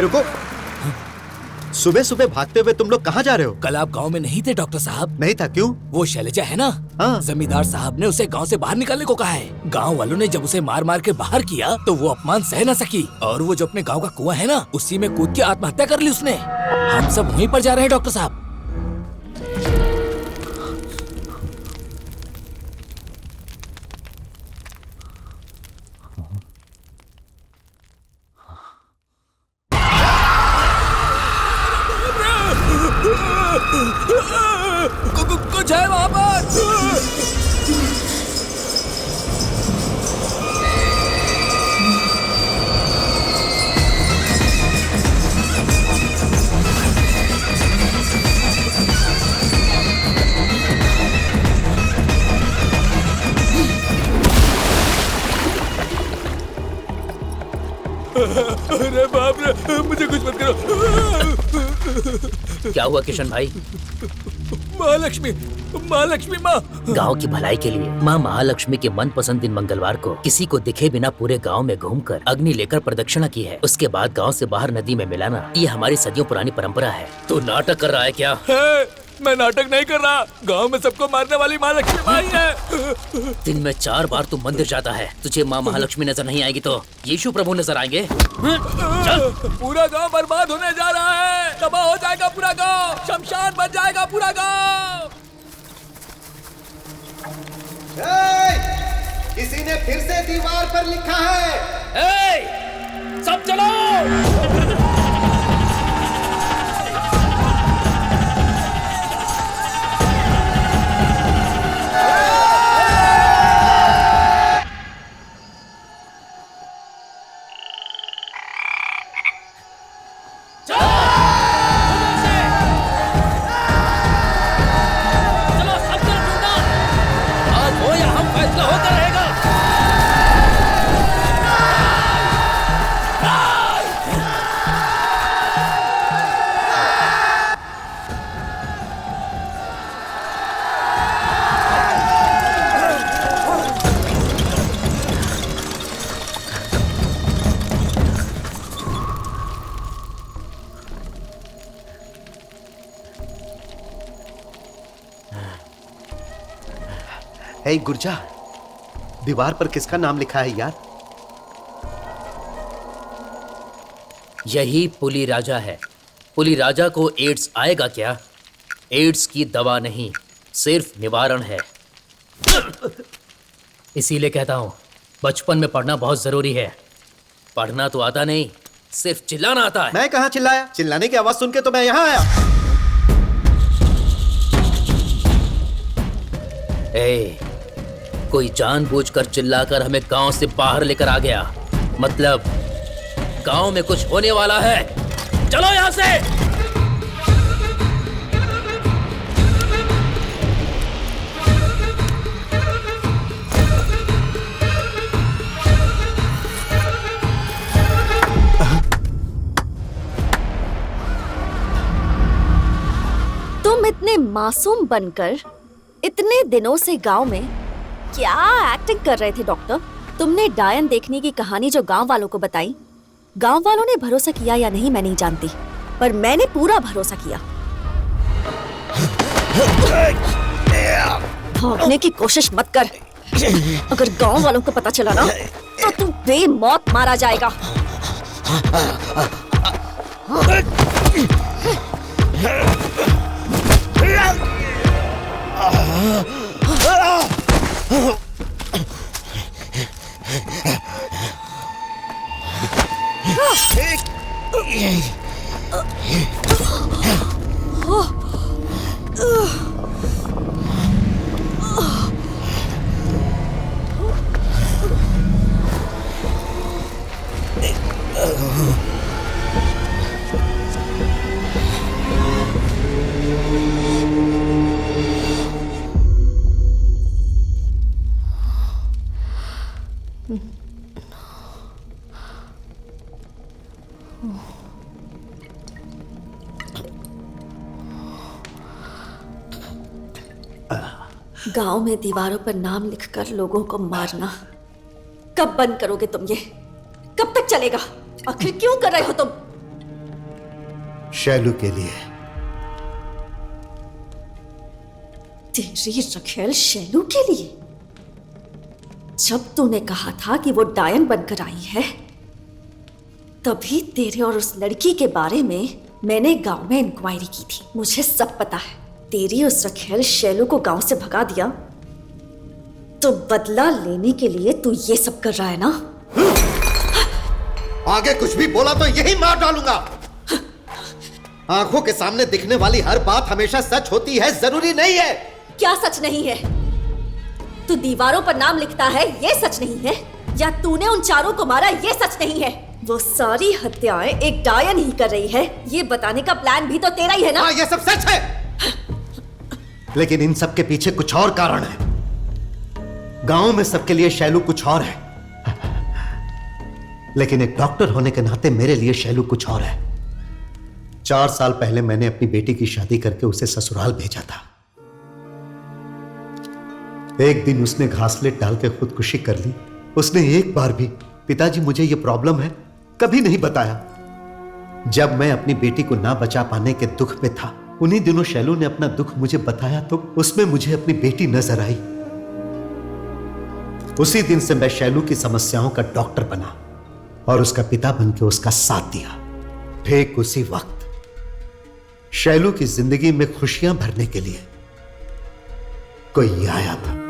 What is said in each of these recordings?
रुको, सुबह सुबह भागते हुए तुम लोग कहाँ जा रहे हो? कल आप गांव में नहीं थे डॉक्टर साहब? नहीं था, क्यों? वो शैलजा है ना, हाँ। जमींदार साहब ने उसे गांव से बाहर निकालने को कहा है। गांव वालों ने जब उसे मार मार के बाहर किया तो वो अपमान सह न सकी और वो जो अपने गांव का कुआं है ना, उसी में कूद के आत्महत्या कर ली उसने। हम सब वहीं पर जा रहे हैं डॉक्टर साहब। कुछ है वहाँ पर। अरे बाप रे, मुझे कुछ मत करो। क्या हुआ किशन भाई? महालक्ष्मी, महालक्ष्मी माँ। गांव की भलाई के लिए माँ महालक्ष्मी के मनपसंद दिन मंगलवार को किसी को दिखे बिना पूरे गांव में घूमकर अग्नि लेकर प्रदक्षिणा की है। उसके बाद गांव से बाहर नदी में मिलाना, ये हमारी सदियों पुरानी परंपरा है। तू नाटक कर रहा है क्या? मैं नाटक नहीं कर रहा। गांव में सबको मारने वाली महालक्ष्मी माँ ही है। दिन में 4 बार तू मंदिर जाता है, तुझे माँ महालक्ष्मी नजर नहीं आएगी तो यीशु प्रभु नजर आएंगे। पूरा गांव बर्बाद होने जा रहा है, तबाह हो जाएगा पूरा गांव, शमशान बन जाएगा पूरा गांव। किसी ने फिर से दीवार पर लिखा है, सब चलो। हे गुर्जा, दीवार पर किसका नाम लिखा है यार? यही पुली राजा है। पुली राजा को एड्स आएगा क्या? एड्स की दवा नहीं, सिर्फ निवारण है। इसीलिए कहता हूँ, बचपन में पढ़ना बहुत जरूरी है। पढ़ना तो आता नहीं, सिर्फ चिल्लाना आता है। मैं कहाँ चिल्लाया? चिल्लाने की आवाज सुन के तो मैं यहाँ आया। कोई जानबूझकर चिल्लाकर हमें गांव से बाहर लेकर आ गया, मतलब गांव में कुछ होने वाला है। चलो यहां से। तुम इतने मासूम बनकर इतने दिनों से गांव में क्या एक्टिंग कर रहे थे डॉक्टर? तुमने डायन देखने की कहानी जो गांव वालों को बताई, गांव वालों ने भरोसा किया या नहीं मैं नहीं जानती, पर मैंने पूरा भरोसा किया। भागने की कोशिश मत कर। अगर गांव वालों को पता चला ना तो तू बेमौत मारा जाएगा। गांव में दीवारों पर नाम लिखकर लोगों को मारना कब बंद करोगे तुम? ये कब तक चलेगा? आखिर क्यों कर रहे हो तुम? शैलू के लिए। तेरी रखेल शैलू के लिए? जब तूने कहा था कि वो डायन बनकर आई है, तभी तेरे और उस लड़की के बारे में मैंने गांव में इंक्वायरी की थी। मुझे सब पता है। तेरी उस रखेल शैलू को गांव से भगा दिया तो बदला लेने के लिए तू ये सब कर रहा है ना? आगे कुछ भी बोला तो यही मार डालूंगा। आंखों के सामने दिखने वाली हर बात हमेशा सच होती है जरूरी नहीं है। क्या सच नहीं है? तू दीवारों पर नाम लिखता है, ये सच नहीं है? या तूने उन चारों को मारा, ये सच नहीं है? वो सारी हत्याएं एक डायन ही कर रही है, ये बताने का प्लान भी तो तेरा ही है ना? हाँ, ये सब सच है। लेकिन इन सब के पीछे कुछ और कारण है। गांव में सबके लिए शैलू कुछ और है, लेकिन एक डॉक्टर होने के नाते मेरे लिए शैलू कुछ और है। 4 साल पहले मैंने अपनी बेटी की शादी करके उसे ससुराल भेजा था। एक दिन उसने घासलेट डाल के खुदकुशी कर ली। उसने एक बार भी पिताजी मुझे यह प्रॉब्लम है कभी नहीं बताया। जब मैं अपनी बेटी को ना बचा पाने के दुख में था, उन्हीं दिनों शैलू ने अपना दुख मुझे बताया तो उसमें मुझे अपनी बेटी नजर आई। उसी दिन से मैं शैलू की समस्याओं का डॉक्टर बना और उसका पिता बनकर उसका साथ दिया। ठीक उसी वक्त शैलू की जिंदगी में खुशियां भरने के लिए कोई आया था।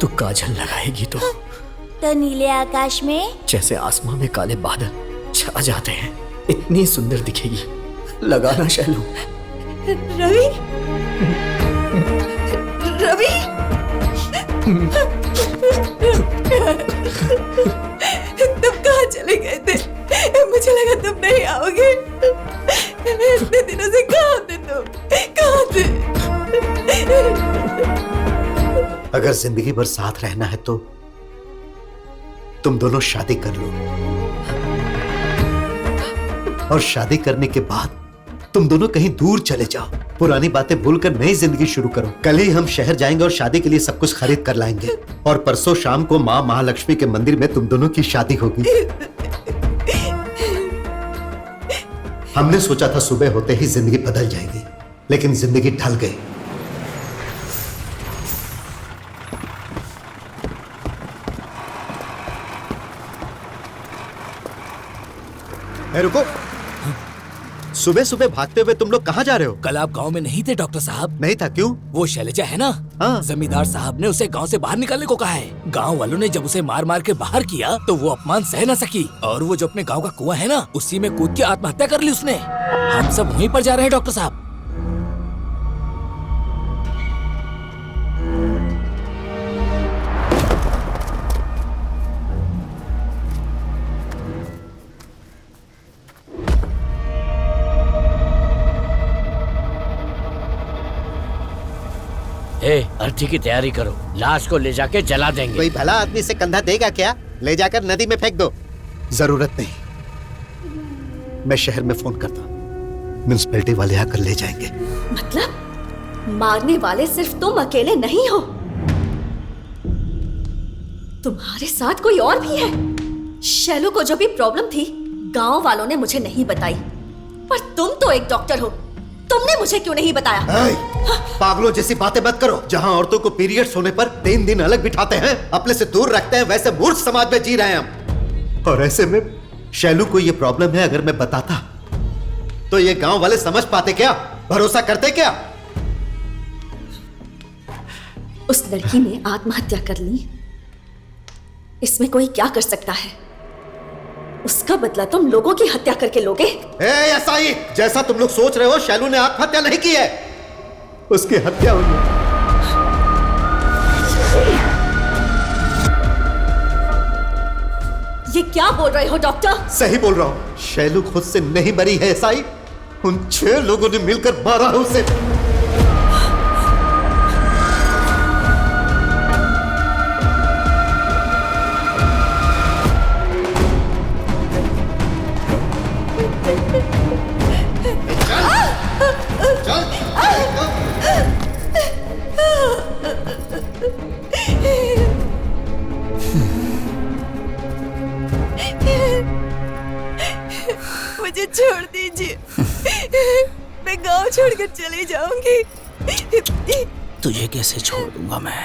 तो काजल लगाएगी तो नीले आकाश में जैसे आसमां में काले बादल छा जाते हैं, इतनी सुंदर दिखेगी। लगाना शैलू। रवि, रवि, तुम कहाँ चले गए थे? मुझे लगा तुम नहीं आओगे। इतने दिनों से कहाँ थे तुम? कहाँ थे? अगर जिंदगी भर साथ रहना है तो तुम दोनों शादी कर लो, और शादी करने के बाद तुम दोनों कहीं दूर चले जाओ। पुरानी बातें भूलकर नई जिंदगी शुरू करो। कल ही हम शहर जाएंगे और शादी के लिए सब कुछ खरीद कर लाएंगे, और परसों शाम को माँ महालक्ष्मी के मंदिर में तुम दोनों की शादी होगी। हमने सोचा था सुबह होते ही जिंदगी बदल जाएगी, लेकिन जिंदगी ढल गई। रुको, सुबह सुबह भागते हुए तुम लोग कहाँ जा रहे हो? कल आप गांव में नहीं थे डॉक्टर साहब? नहीं था। क्यों? वो शैलजा है ना, हाँ। जमींदार साहब ने उसे गांव से बाहर निकालने को कहा है। गांव वालों ने जब उसे मार मार के बाहर किया तो वो अपमान सह न सकी, और वो जो अपने गांव का कुआं है ना, उसी में कूद के आत्महत्या कर ली उसने। हम सब वहीं पर जा रहे हैं डॉक्टर साहब। अर्थी की तैयारी करो, लाश को ले जाके जला देंगे। कोई भला आदमी से कंधा देगा क्या? ले जाकर नदी में फेंक दो। जरूरत नहीं, मैं शहर में फोन करता हूँ, म्युनिसिपैलिटी वाले आकर ले जाएंगे। मतलब मारने वाले सिर्फ तुम अकेले नहीं हो, तुम्हारे साथ कोई और भी है। शैलू को जो भी प्रॉब्लम थी गांव वालों ने मुझे नहीं बताई, पर तुम तो एक डॉक्टर हो, तुमने मुझे क्यों नहीं बताया? पागलों जैसी बातें मत करो। जहां औरतों को पीरियड्स होने पर 3 दिन अलग बिठाते हैं, अपने से दूर रखते हैं, वैसे मूर्ख समाज में जी रहे हैं हम। और ऐसे में शैलू को ये प्रॉब्लम है, अगर मैं बताता तो ये गांव वाले समझ पाते क्या? भरोसा करते क्या? उस लड़की ने आत्महत्या कर ली, इसमें कोई क्या कर सकता है? उसका बदला तुम लोगों की हत्या करके लोगे। ऐसा ही जैसा तुम लोग सोच रहे हो, शैलू ने आत्महत्या नहीं की है, उसकी हत्या हुई है। ये क्या बोल रहे हो डॉक्टर? सही बोल रहा हूँ, शैलू खुद से नहीं मरी है साई, उन 6 लोगों ने मिलकर मारा है उसे। मुझे छोड़ दीजिए, मैं गांव छोड़कर चली जाऊंगी। तुझे कैसे छोड़ दूंगा मैं?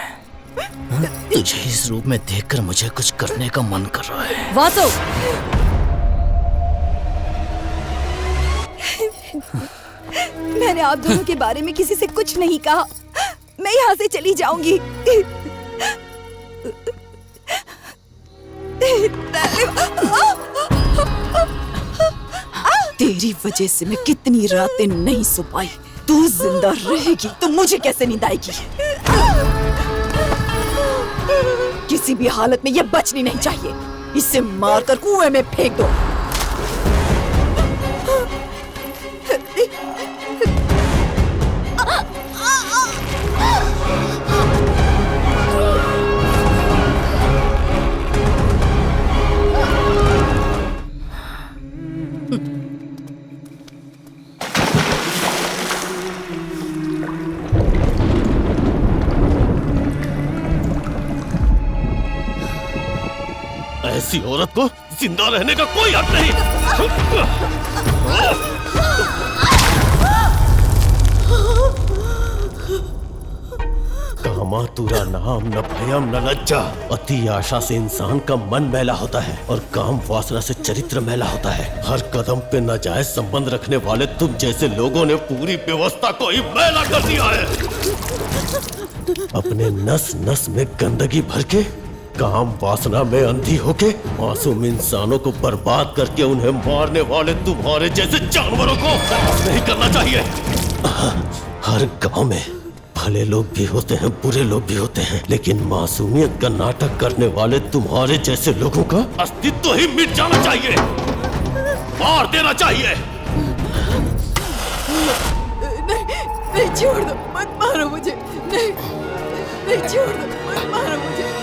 तुझे इस रूप में देखकर मुझे कुछ करने का मन कर रहा है। वासु, मैंने आप दोनों के बारे में किसी से कुछ नहीं कहा। मैं यहाँ से चली जाऊंगी। तेरी वजह से मैं कितनी रातें नहीं सो पाई। तू जिंदा रहेगी तो मुझे कैसे नींद आएगी? किसी भी हालत में ये बचनी नहीं चाहिए। इसे मारकर कुएं में फेंक दो। ऐसी औरत को जिंदा रहने का कोई हक नहीं। कामातुरा नाम न भयम न लज्जा। अति आशा से इंसान का मन मैला होता है और काम वासना से चरित्र मैला होता है। हर कदम पे नाजायज संबंध रखने वाले तुम जैसे लोगों ने पूरी व्यवस्था को ही मैला कर दिया है। अपने नस नस में गंदगी भर के, काम वासना में अंधी होके मासूम इंसानों को बर्बाद करके उन्हें मारने वाले तुम्हारे जैसे जानवरों को नहीं करना चाहिए। हर गांव में भले लोग भी होते हैं, बुरे लोग भी होते हैं, लेकिन मासूमियत का नाटक करने वाले तुम्हारे जैसे लोगों का अस्तित्व ही मिट जाना चाहिए, मार देना चाहिए। नहीं छोड़ दो, मत मारो मुझे। नहीं छोड़ दो, मत मारो मुझे।